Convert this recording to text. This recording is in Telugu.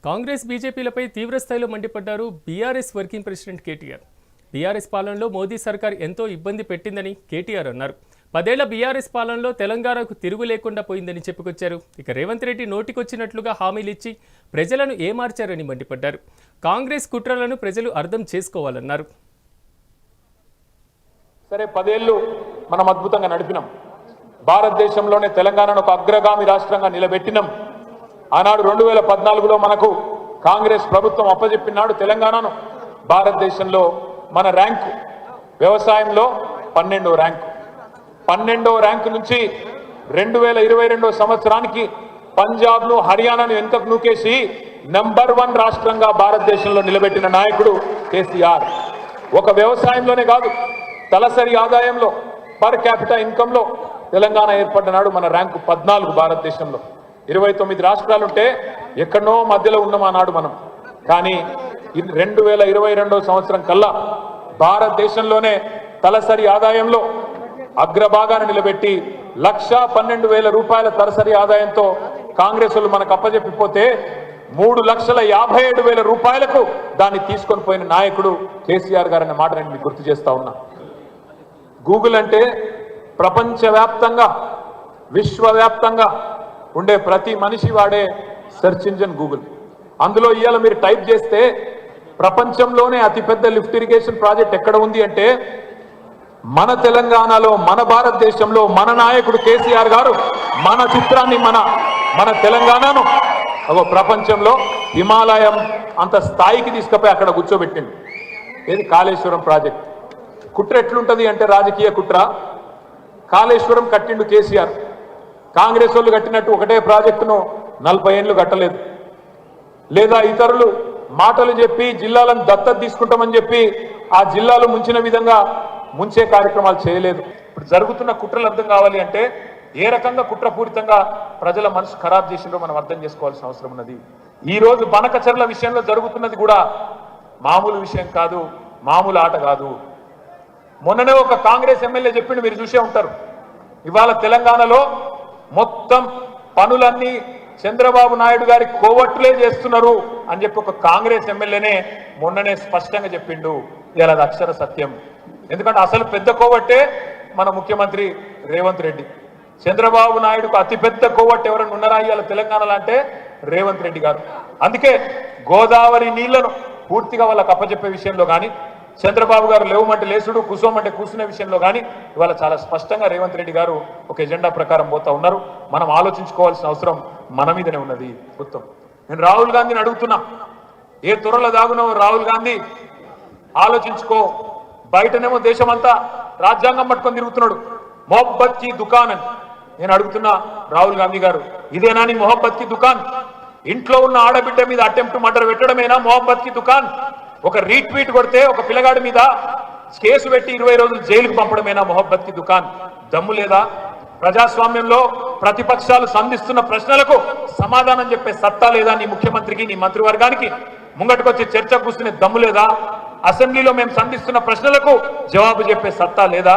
కాంగ్రెస్ బీజేపీలపై తీవ్రస్థాయిలో మండిపడ్డారు BRS working president KTR. BRS పాలనలో మోదీ సర్కార్ ఎంతో ఇబ్బంది పెట్టిందని కేటీఆర్ అన్నారు. 10 ఏళ్ల బీఆర్ఎస్ పాలనలో తెలంగాణకు తిరుగు లేకుండా పోయిందని చెప్పుకొచ్చారు. ఇక రేవంత్ రెడ్డి నోటికొచ్చినట్లుగా హామీలిచ్చి ప్రజలను ఏమార్చారని మండిపడ్డారు. కాంగ్రెస్ కుట్రలను ప్రజలు అర్థం చేసుకోవాలన్నారు. సరే 10 ఏళ్లు మనం అద్భుతంగా నడిపినాం. భారతదేశంలోనే తెలంగాణను ఒక అగ్రగామి రాష్ట్రంగా నిలబెట్టినాం. ఆనాడు 2014లో మనకు కాంగ్రెస్ ప్రభుత్వం అప్పజెప్పినాడు తెలంగాణను. భారతదేశంలో మన ర్యాంకు వ్యవసాయంలో 12వ ర్యాంకు. 12వ ర్యాంకు నుంచి 2022 సంవత్సరానికి పంజాబ్ను హర్యానాను వెనుకకు నూకేసి నంబర్ 1 రాష్ట్రంగా భారతదేశంలో నిలబెట్టిన నాయకుడు కేసీఆర్. ఒక వ్యవసాయంలోనే కాదు, తలసరి ఆదాయంలో, పర్ క్యాపిటల్ ఇన్కంలో తెలంగాణ ఏర్పడిన నాడు మన ర్యాంకు 14 భారతదేశంలో. 29 రాష్ట్రాలుంటే ఎక్కడనో మధ్యలో ఉన్నాం ఆనాడు మనం. కానీ 2022 సంవత్సరం కల్లా భారతదేశంలోనే తలసరి ఆదాయంలో అగ్రభాగాన్ని నిలబెట్టి 1,12,000 రూపాయల తలసరి ఆదాయంతో కాంగ్రెస్ వాళ్ళు మనకు అప్పజెప్పిపోతే 3,57,000 రూపాయలకు దాన్ని తీసుకొని పోయిన నాయకుడు కేసీఆర్ గారు అనే మాట నేను మీకు గుర్తు చేస్తా ఉన్నా. గూగుల్ అంటే ప్రపంచవ్యాప్తంగా, విశ్వవ్యాప్తంగా ఉండే ప్రతి మనిషి వాడే సెర్చ్ ఇంజిన్ గూగుల్. అందులో ఇవాళ మీరు టైప్ చేస్తే ప్రపంచంలోనే అతిపెద్ద లిఫ్ట్ ఇరిగేషన్ ప్రాజెక్ట్ ఎక్కడ ఉంది అంటే మన తెలంగాణలో, మన భారతదేశంలో మన నాయకుడు కేసీఆర్ గారు మన చిత్రాన్ని, మన తెలంగాణను ఒక ప్రపంచంలో హిమాలయం అంత స్థాయికి తీసుకుపోయి అక్కడ కూర్చోబెట్టింది. ఏది కాళేశ్వరం ప్రాజెక్ట్. కుట్ర ఎట్లుంటది అంటే రాజకీయ కుట్ర. కాళేశ్వరం కట్టిండు కేసీఆర్. కాంగ్రెస్ వాళ్ళు కట్టినట్టు ఒకటే ప్రాజెక్టును 40 ఏళ్ళు కట్టలేదు. లేదా ఇతరులు మాటలు చెప్పి జిల్లాలను దత్తత తీసుకుంటామని చెప్పి ఆ జిల్లాలు ముంచిన విధంగా ముంచే కార్యక్రమాలు చేయలేదు. ఇప్పుడు జరుగుతున్న కుట్రలు అర్థం కావాలి అంటే ఏ రకంగా కుట్రపూరితంగా ప్రజల మనసు ఖరాబ్ చేసిందో మనం అర్థం చేసుకోవాల్సిన అవసరం ఉన్నది. ఈ రోజు బనకచర్ల విషయంలో జరుగుతున్నది కూడా మామూలు విషయం కాదు, మామూలు ఆట కాదు. మొన్ననే ఒక కాంగ్రెస్ ఎమ్మెల్యే చెప్పిండు, మీరు చూసే ఉంటారు. ఇవాళ తెలంగాణలో మొత్తం పనులన్నీ చంద్రబాబు నాయుడు గారి కోవట్లే చేస్తున్నారు అని చెప్పి ఒక కాంగ్రెస్ ఎమ్మెల్యేనే మొన్ననే స్పష్టంగా చెప్పిండు. ఇలా అది అక్షర సత్యం. ఎందుకంటే అసలు పెద్ద కోవట్టే మన ముఖ్యమంత్రి రేవంత్ రెడ్డి. చంద్రబాబు నాయుడుకు అతిపెద్ద కోవట్టు ఎవరైనా ఉన్నారా ఇవాళ తెలంగాణలో అంటే రేవంత్ రెడ్డి గారు. అందుకే గోదావరి నీళ్లను పూర్తిగా వాళ్ళకి అప్పచెప్పే విషయంలో కానీ, చంద్రబాబు గారు లేవమంటే లేసుడు, కూసోమంటే కూర్చునే విషయంలో కానీ ఇవాళ చాలా స్పష్టంగా రేవంత్ రెడ్డి గారు ఒక ఎజెండా ప్రకారం పోతా ఉన్నారు. మనం ఆలోచించుకోవాల్సిన అవసరం మన మీదనే ఉన్నది. మొత్తం నేను రాహుల్ గాంధీని అడుగుతున్నా, ఏ త్వరలో దాగున్నావు రాహుల్ గాంధీ, ఆలోచించుకో. బయటనేమో దేశమంతా రాజ్యాంగం పట్టుకొని తిరుగుతున్నాడు, మొహబ్బత్ కి దుకాన్ అని. నేను అడుగుతున్నా రాహుల్ గాంధీ గారు, ఇదేనా నీ మొహబ్బత్ కి దుకాన్? ఇంట్లో ఉన్న ఆడబిడ్డ మీద అటెంప్ట్ మర్డర్ పెట్టడమేనా మొహబ్బత్ కి దుకాన్? ఒక రీట్వీట్ కొడితే ఒక పిల్లగాడి మీద కేసు పెట్టి 20 రోజులు జైలుకు పంపడమేనా మొహబ్బత్ కి దుకాన్? దమ్ము లేదా? ప్రజాస్వామ్యంలో ప్రతిపక్షాలు సంధిస్తున్న ప్రశ్నలకు సమాధానం చెప్పే సత్తా లేదా నీ ముఖ్యమంత్రికి, నీ మంత్రివర్గానికి? ముంగటికొచ్చి చర్చ కూర్చునే దమ్ము లేదా? అసెంబ్లీలో మేము సంధిస్తున్న ప్రశ్నలకు జవాబు చెప్పే సత్తా లేదా?